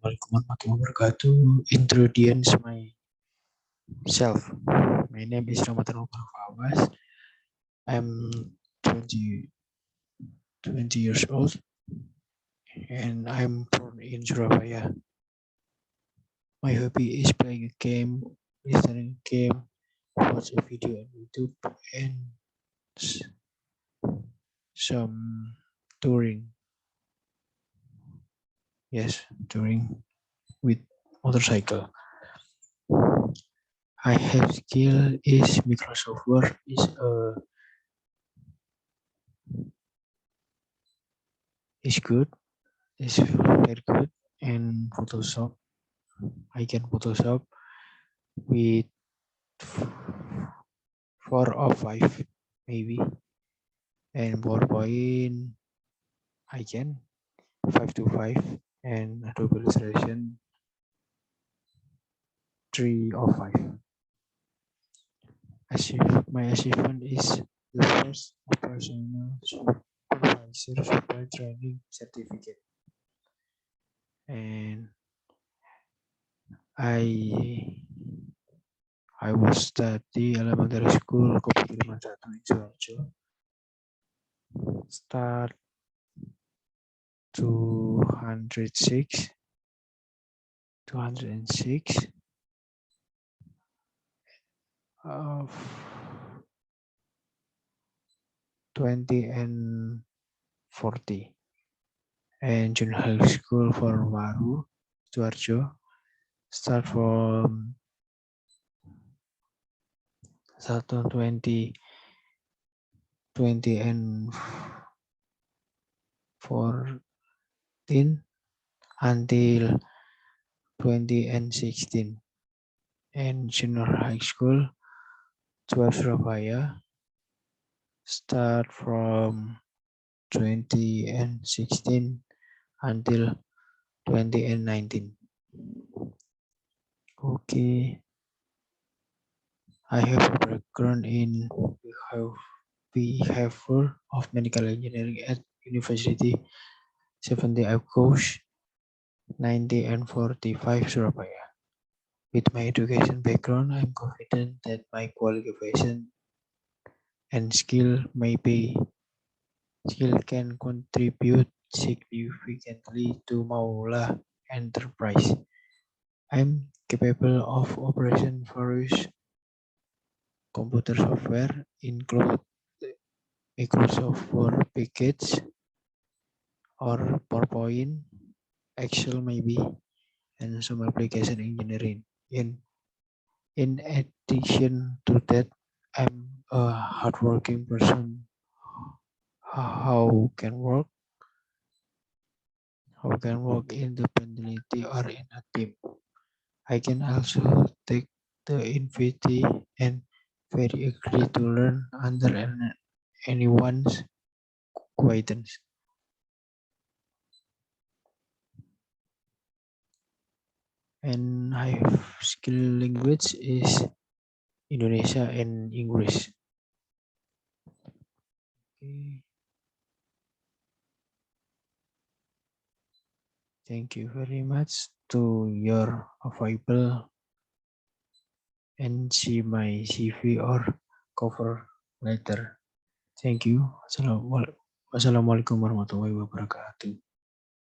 Assalamualaikum warahmatullahi wabarakatuh. Introduce myself. My name is Ramadhan Fawwas. I'm 20, 20 years old and I'm born in Surabaya. My hobby is playing a game, listening a game, watch a video on YouTube, and some touring. Yes, touring with motorcycle. I have skill is Microsoft Word is good, is very good, and Photoshop. I can Photoshop with 4 or 5 maybe, and PowerPoint I can 5 to 5, and Adobe Illustration 3 or 5. My achievement is the first operational supervisor supply training certificate, and I was study elementary school Kopi Kiriman 1 in Sidoarjo. Start 206 of 20 and 40, and junior high school for Waru Sidoarjo start from 20 and 14 until 20 and 16, and junior high school 12 Surabaya start from 20 and 16 until 20 and 19. Okay, I have a background in behavior of medical engineering at University 70 course 90 and 45 Surabaya. With my education background, I'm confident that my qualification and skill can contribute significantly to Maula enterprise. I'm capable of operation various computer software, include Microsoft Word package or PowerPoint, Excel maybe, and some application engineering. In addition to that, I'm a hardworking person. How can work independently or in a team. I can also take the invite and very agree to learn under anyone's guidance. And I have skill language is Indonesia and English. Okay. Thank you very much to your available and see my CV or cover letter. Thank you. Wassalamualaikum warahmatullahi wabarakatuh.